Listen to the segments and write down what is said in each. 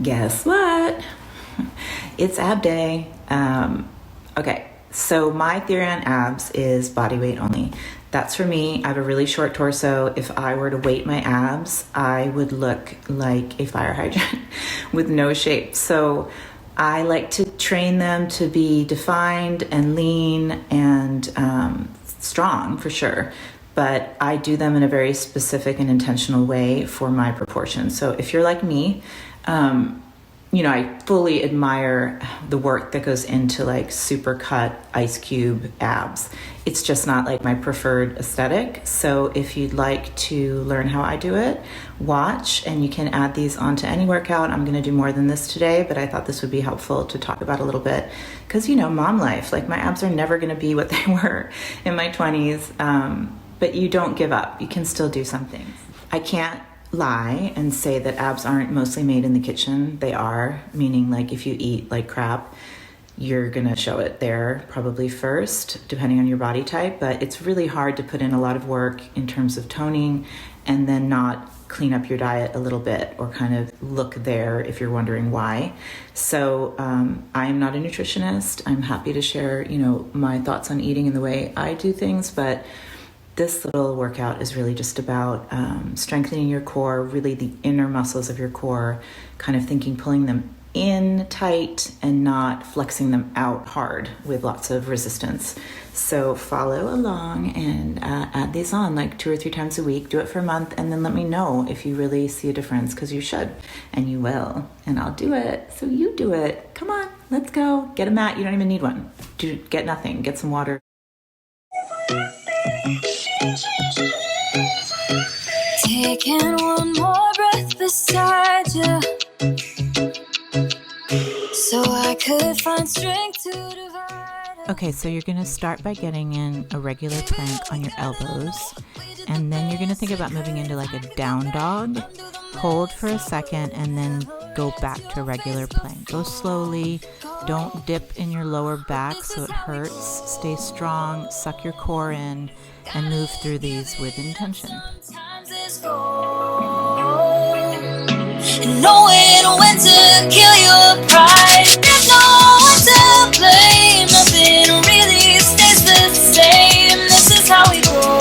Guess what? It's ab day. Okay, so my theory on abs is body weight only. That's for me. I have a really short torso. If I were to weight my abs, I would look like a fire hydrant with no shape. So I like to train them to be defined and lean and strong for sure. But I do them in a very specific and intentional way for my proportions. So if you're like me, I fully admire the work that goes into like super cut ice cube abs. It's just not like my preferred aesthetic. So if you'd like to learn how I do it, watch, and you can add these onto any workout. I'm going to do more than this today, but I thought this would be helpful to talk about a little bit because, mom life, like my abs are never going to be what they were in my 20s. But you don't give up. You can still do some things. I can't lie and say that abs aren't mostly made in the kitchen. They are, meaning like if you eat like crap, you're gonna show it there probably first, depending on your body type. But it's really hard to put in a lot of work in terms of toning and then not clean up your diet a little bit or kind of look there if you're wondering why. So I am not a nutritionist. I'm happy to share, my thoughts on eating and the way I do things, but this little workout is really just about strengthening your core, really the inner muscles of your core, kind of pulling them in tight and not flexing them out hard with lots of resistance. So follow along and add these on like 2 or 3 times a week. Do it for a month and then let me know if you really see a difference, because you should and you will. And I'll do it. So you do it. Come on, let's go. Get a mat. You don't even need one. Get nothing. Get some water. Taking one more breath beside you, so I could find strength to divide. Okay, so you're going to start by getting in a regular plank on your elbows, and then you're going to think about moving into like a down dog. Hold for a second and then go back to a regular plank. Go slowly. Don't dip in your lower back so it hurts. Stay strong, suck your core in, and move through these with intention. And knowing when to kill your pride, there's no one to blame. Nothing really stays the same. This is how we grow.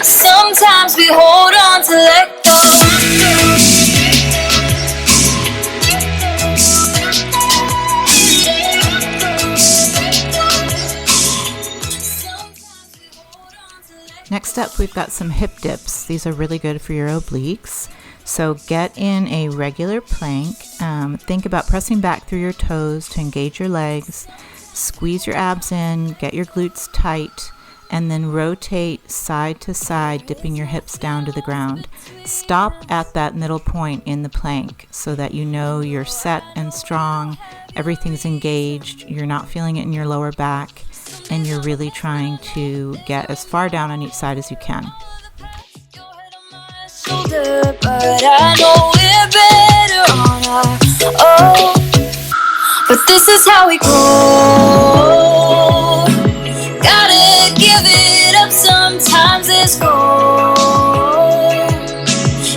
Sometimes we hold on to let go. Next up, we've got some hip dips. These are really good for your obliques. So get in a regular plank. Think about pressing back through your toes to engage your legs. Squeeze your abs in, get your glutes tight, and then rotate side to side, dipping your hips down to the ground. Stop at that middle point in the plank so that you know you're set and strong, everything's engaged, you're not feeling it in your lower back, and you're really trying to get as far down on each side as you can. But I know we're better on our own. But this is how we grow. Gotta give it up sometimes, it's gold.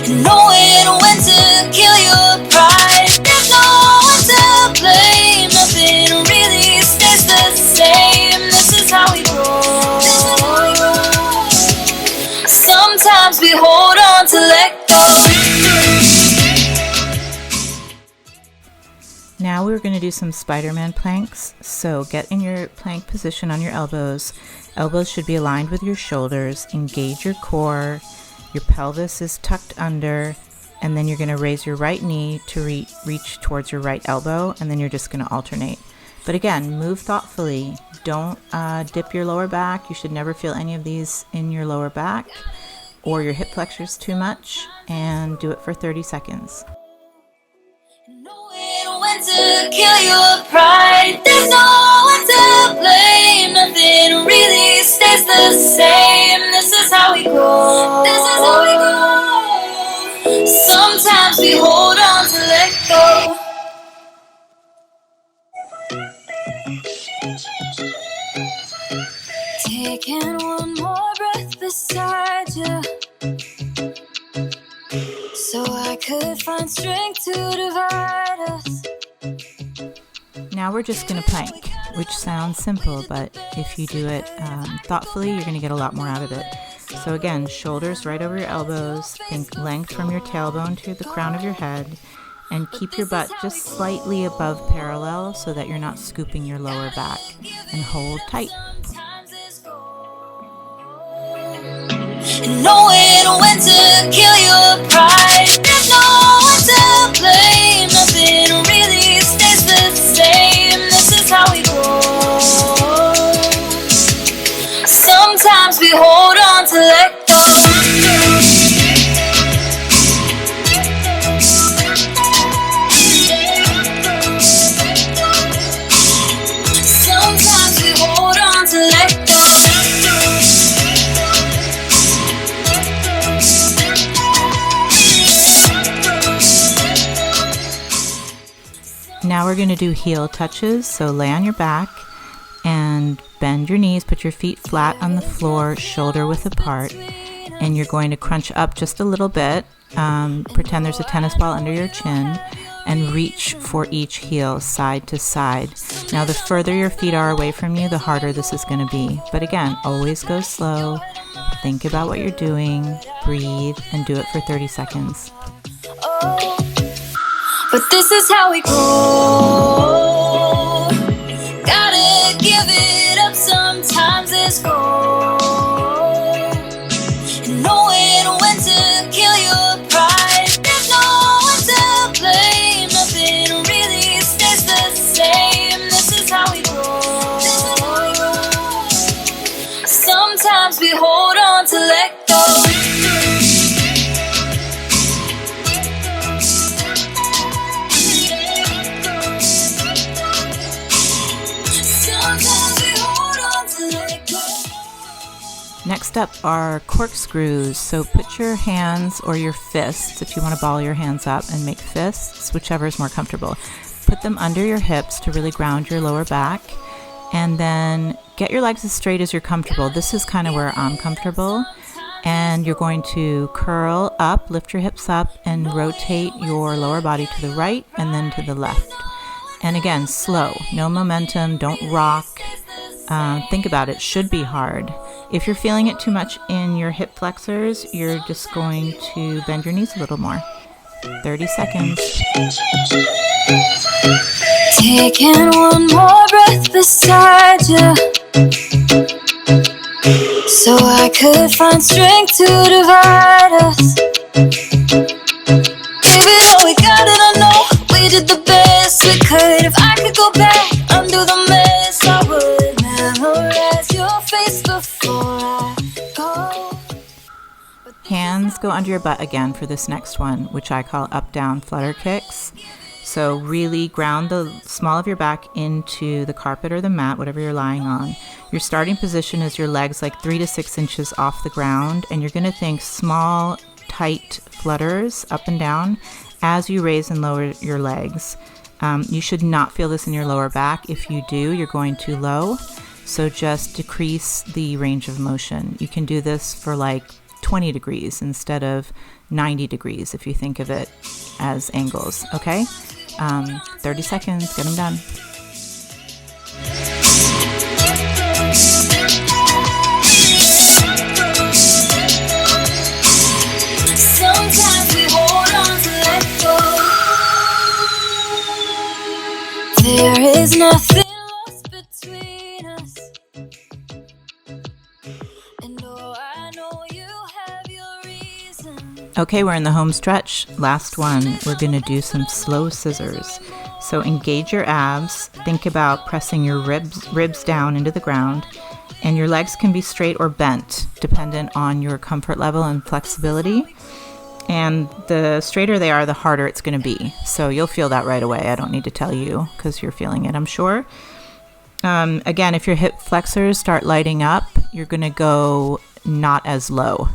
And knowing when to kill your pride, there's no one to blame. Nothing really stays the same. This is how we grow. Sometimes we hold on to let go. Now we're going to do some Spider-Man planks. So get in your plank position on your elbows. Elbows should be aligned with your shoulders. Engage your core. Your pelvis is tucked under. And then you're going to raise your right knee to reach towards your right elbow. And then you're just going to alternate. But again, move thoughtfully. Don't dip your lower back. You should never feel any of these in your lower back or your hip flexors too much. And do it for 30 seconds. When to kill your pride, there's no one to blame. Nothing really stays the same. This is how we grow. This is how we grow. Sometimes we hold on to let go. Taking one more breath beside you, so I could find strength to divide us. Now we're just going to plank, which sounds simple, but if you do it thoughtfully, you're going to get a lot more out of it. So again, shoulders right over your elbows, think length from your tailbone to the crown of your head, and keep your butt just slightly above parallel so that you're not scooping your lower back, and hold tight. And knowing when to kill your pride, there's no one to blame. Nothing really stays the same. This is how we grow. Sometimes we hold on to let go. Sometimes we hold on to let go. Now we're going to do heel touches, so lay on your back and bend your knees, put your feet flat on the floor, shoulder width apart, and you're going to crunch up just a little bit, pretend there's a tennis ball under your chin, and reach for each heel side to side. Now the further your feet are away from you, the harder this is going to be. But again, always go slow, think about what you're doing, breathe, and do it for 30 seconds. But this is how we grow. Gotta give it up, sometimes it's gold. And knowing when to kill your pride, there's no one to blame. Nothing really stays the same. This is how we grow. Sometimes we hold on to let go. Next up are corkscrews. So put your hands or your fists, if you want to ball your hands up and make fists, whichever is more comfortable. Put them under your hips to really ground your lower back, and then get your legs as straight as you're comfortable. This is kind of where I'm comfortable. And you're going to curl up, lift your hips up, and rotate your lower body to the right and then to the left. And again, slow, no momentum, don't rock. Think about it, should be hard. If you're feeling it too much in your hip flexors, you're just going to bend your knees a little more. 30 seconds. Taking one more breath beside you, so I could find strength to divide us. Baby, all we got it, I know we did the best we could. If I could go back, undo the mess, I would memorize your face before I go. Hands go under your butt again for this next one, which I call up-down flutter kicks. So really ground the small of your back into the carpet or the mat, whatever you're lying on. Your starting position is your legs like 3 to 6 inches off the ground, and you're going to think small, tight flutters up and down as you raise and lower your legs. You should not feel this in your lower back. If you do, you're going too low. So just decrease the range of motion. You can do this for like 20 degrees instead of 90 degrees if you think of it as angles, okay? 30 seconds, get them done. Sometimes we hold on to let go. There is nothing lost between us. And oh, I know you have your reason. Okay, we're in the home stretch. Last one, we're going to do some slow scissors. So engage your abs, think about pressing your ribs down into the ground, and your legs can be straight or bent, dependent on your comfort level and flexibility. And the straighter they are, the harder it's going to be. So you'll feel that right away. I don't need to tell you because you're feeling it, I'm sure. Again, if your hip flexors start lighting up, you're going to go not as low,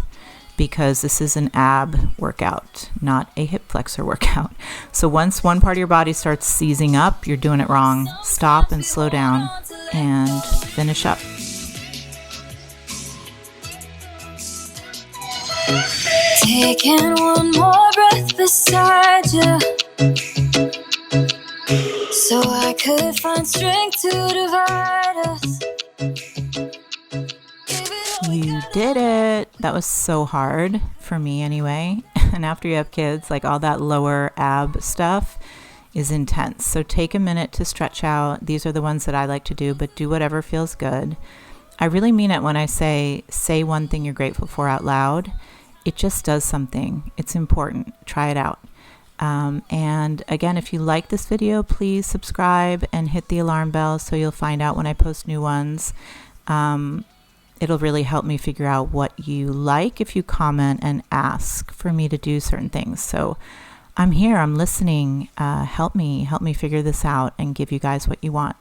because this is an ab workout, not a hip flexor workout. So once one part of your body starts seizing up, you're doing it wrong. Stop and slow down and finish up. Taking one more breath beside you, so I could find strength to divide us. You did it. That was so hard for me anyway. And after you have kids, like all that lower ab stuff is intense. So take a minute to stretch out. These are the ones that I like to do, but do whatever feels good. I really mean it when I say one thing you're grateful for out loud. It just does something. It's important. Try it out. And again, if you like this video, please subscribe and hit the alarm bell so you'll find out when I post new ones. It'll really help me figure out what you like if you comment and ask for me to do certain things. So I'm here, I'm listening. Help me figure this out and give you guys what you want.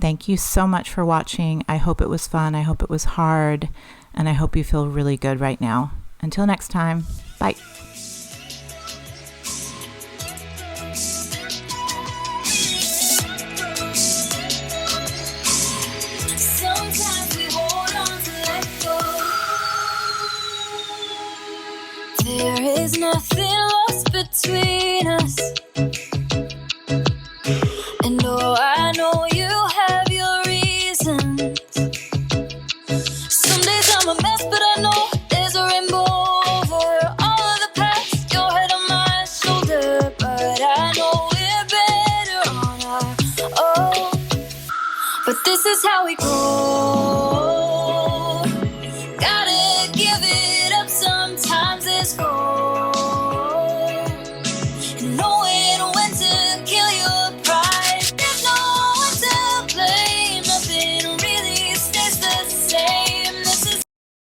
Thank you so much for watching. I hope it was fun. I hope it was hard. And I hope you feel really good right now. Until next time, bye. Sometimes we hold on to let go. There is nothing